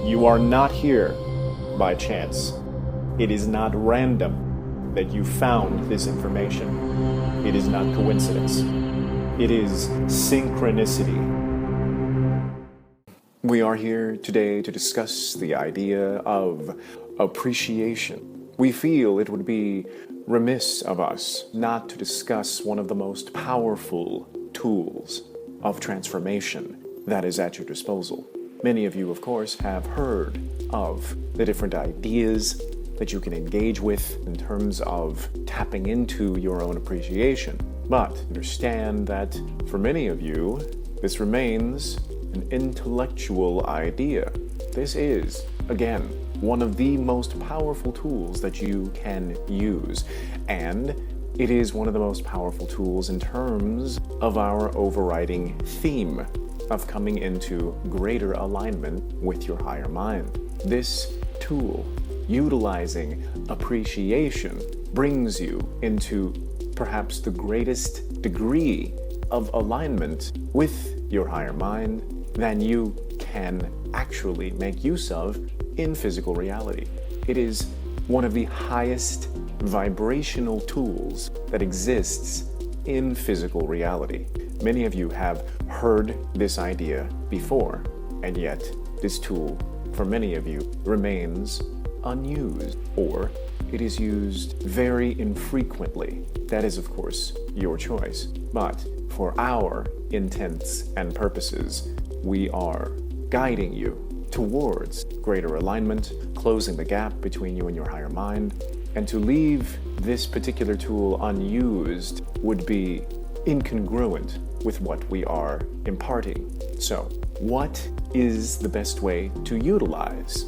You are not here by chance. It is not random that you found this information. It is not coincidence. It is synchronicity. We are here today to discuss the idea of appreciation. We feel it would be remiss of us not to discuss one of the most powerful tools of transformation that is at your disposal. Many of you, of course, have heard of the different ideas that you can engage with in terms of tapping into your own appreciation. But understand that for many of you, this remains an intellectual idea. This is, again, one of the most powerful tools that you can use. And it is one of the most powerful tools in terms of our overriding theme of coming into greater alignment with your higher mind. This tool, utilizing appreciation, brings you into perhaps the greatest degree of alignment with your higher mind than you can actually make use of in physical reality. It is one of the highest vibrational tools that exists in physical reality. Many of you have heard this idea before, and yet this tool, for many of you, remains unused, or it is used very infrequently. That is, of course, your choice. But for our intents and purposes, we are guiding you towards greater alignment, closing the gap between you and your higher mind. And to leave this particular tool unused would be incongruent with what we are imparting. So, what is the best way to utilize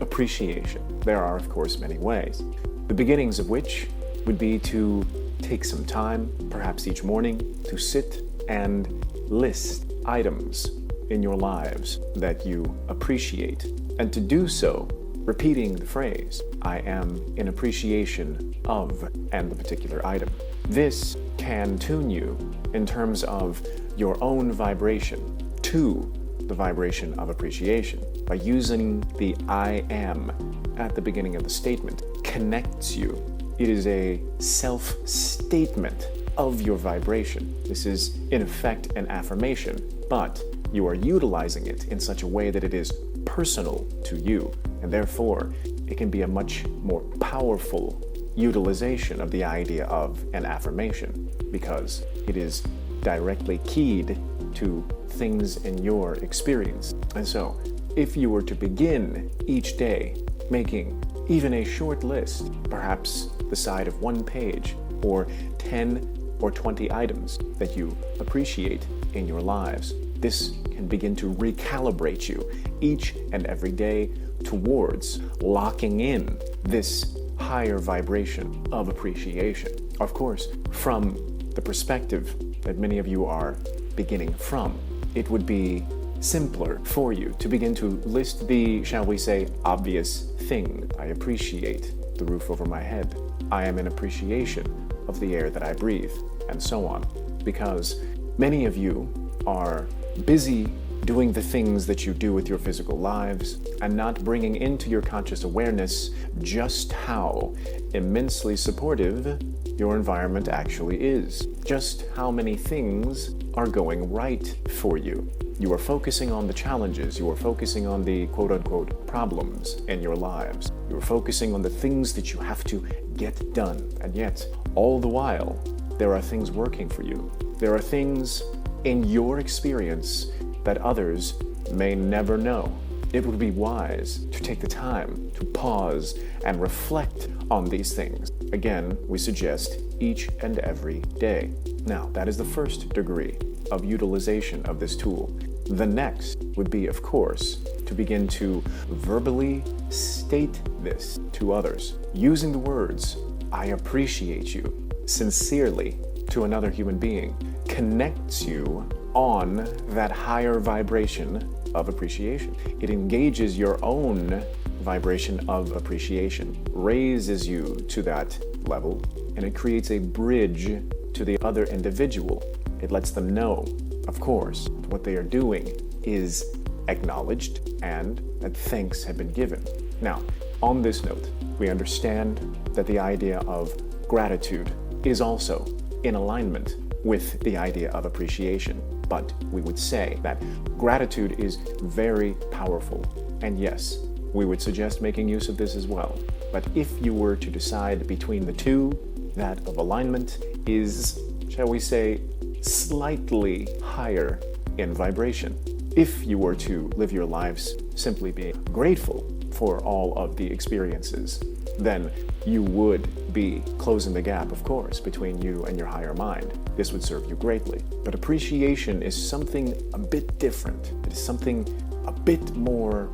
appreciation? There are, of course, many ways. The beginnings of which would be to take some time, perhaps each morning, to sit and list items in your lives that you appreciate, and to do so repeating the phrase, I am in appreciation of, and the particular item. This can tune you in terms of your own vibration to the vibration of appreciation. By using the I am at the beginning of the statement, connects you. It is a self-statement of your vibration. This is, in effect, an affirmation, but you are utilizing it in such a way that it is personal to you, and therefore it can be a much more powerful utilization of the idea of an affirmation, because it is directly keyed to things in your experience. And so, if you were to begin each day making even a short list, perhaps the side of one page, or 10 or 20 items that you appreciate in your lives, this can begin to recalibrate you each and every day towards locking in this higher vibration of appreciation. Of course, from the perspective that many of you are beginning from, it would be simpler for you to begin to list the, shall we say, obvious thing. I appreciate the roof over my head. I am in appreciation of the air that I breathe, and so on. Because many of you are busy doing the things that you do with your physical lives and not bringing into your conscious awareness just how immensely supportive your environment actually is. Just how many things are going right for you. You are focusing on the challenges, you are focusing on the quote-unquote problems in your lives. You are focusing on the things that you have to get done, and yet, all the while, there are things working for you. There are things in your experience that others may never know. It would be wise to take the time to pause and reflect on these things. Again, we suggest each and every day. Now, that is the first degree of utilization of this tool. The next would be, of course, to begin to verbally state this to others, using the words, I appreciate you, sincerely to another human being, connects you on that higher vibration of appreciation. It engages your own vibration of appreciation, raises you to that level, and it creates a bridge to the other individual. It lets them know, of course, what they are doing is acknowledged and that thanks have been given. Now, on this note, we understand that the idea of gratitude is also in alignment with the idea of appreciation. But we would say that gratitude is very powerful. And yes, we would suggest making use of this as well. But if you were to decide between the two, that of alignment is, shall we say, slightly higher in vibration. If you were to live your lives simply being grateful for all of the experiences, then you would be closing the gap, of course, between you and your higher mind. This would serve you greatly. But appreciation is something a bit different. It is something a bit more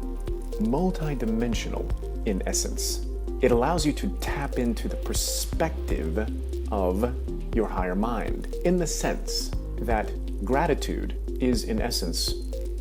multidimensional in essence. It allows you to tap into the perspective of your higher mind in the sense that gratitude is in essence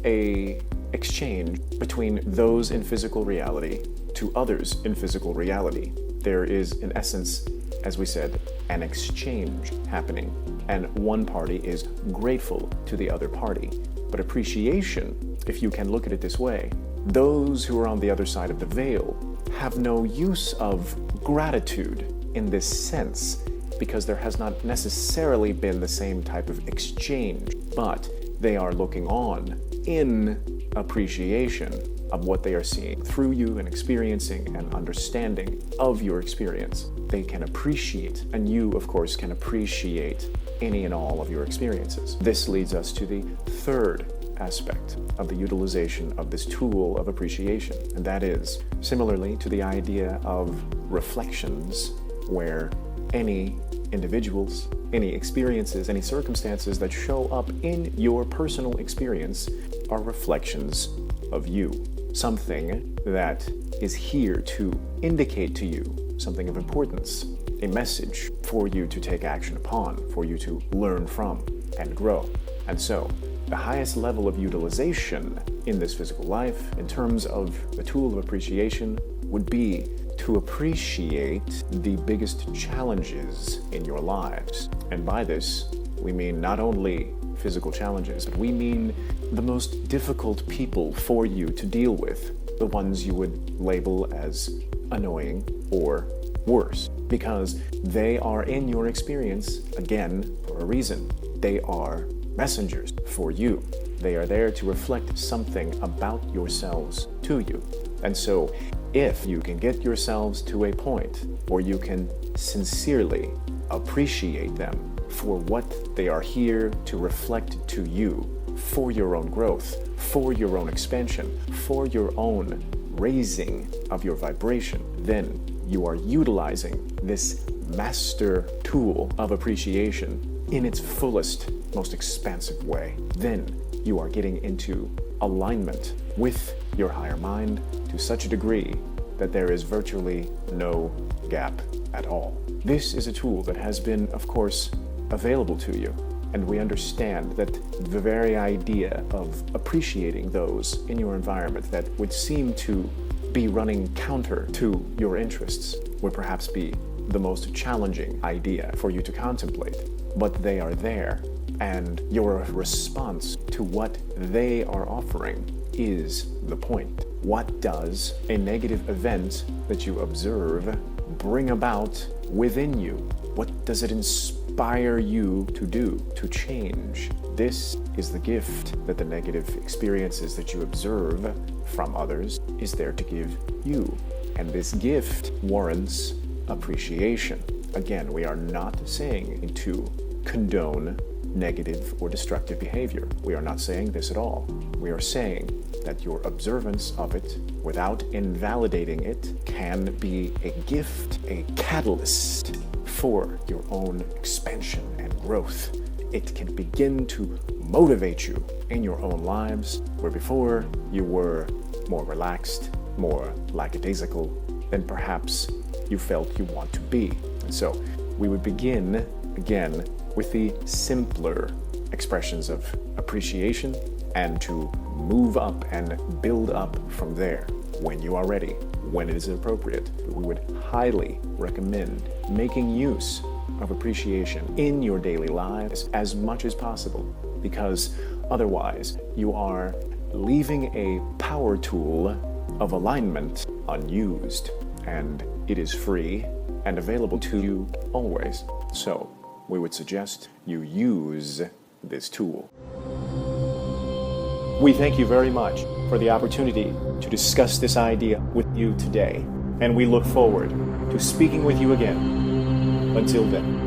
a exchange between those in physical reality to others in physical reality. There is in essence, as we said, an exchange happening, and one party is grateful to the other party. But appreciation, if you can look at it this way, those who are on the other side of the veil have no use of gratitude in this sense, because there has not necessarily been the same type of exchange, but they are looking on in appreciation of what they are seeing through you and experiencing and understanding of your experience. They can appreciate, and you, of course, can appreciate any and all of your experiences. This leads us to the third aspect of the utilization of this tool of appreciation, and that is similarly to the idea of reflections, where any individuals, any experiences, any circumstances that show up in your personal experience are reflections of you. Something that is here to indicate to you something of importance, a message for you to take action upon, for you to learn from and grow. And so, the highest level of utilization in this physical life, in terms of the tool of appreciation, would be to appreciate the biggest challenges in your lives. And by this, we mean not only physical challenges, but we mean the most difficult people for you to deal with, the ones you would label as annoying or worse, because they are in your experience, again, for a reason. They are messengers for you. They are there to reflect something about yourselves to you. And so, if you can get yourselves to a point where you can sincerely appreciate them for what they are here to reflect to you, for your own growth, for your own expansion, for your own raising of your vibration, then you are utilizing this master tool of appreciation in its fullest, most expansive way. Then you are getting into alignment with your higher mind to such a degree that there is virtually no gap at all. This is a tool that has been, of course, available to you, and we understand that the very idea of appreciating those in your environment that would seem to be running counter to your interests would perhaps be the most challenging idea for you to contemplate. But they are there, and your response to what they are offering is the point. What does a negative event that you observe bring about within you? What does it inspire you to do, to change? This is the gift that the negative experiences that you observe from others is there to give you. And this gift warrants appreciation. Again, we are not saying to condone negative or destructive behavior. We are not saying this at all. We are saying that your observance of it, without invalidating it, can be a gift, a catalyst for your own expansion and growth. It can begin to motivate you in your own lives, where before you were more relaxed, more lackadaisical than perhaps you felt you want to be. And so we would begin again with the simpler expressions of appreciation, and to move up and build up from there when you are ready, when it is appropriate. We would highly recommend making use of appreciation in your daily lives as much as possible, because otherwise you are leaving a power tool of alignment unused, and it is free and available to you always. So, we would suggest you use this tool. We thank you very much for the opportunity to discuss this idea with you today, and we look forward to speaking with you again. Until then.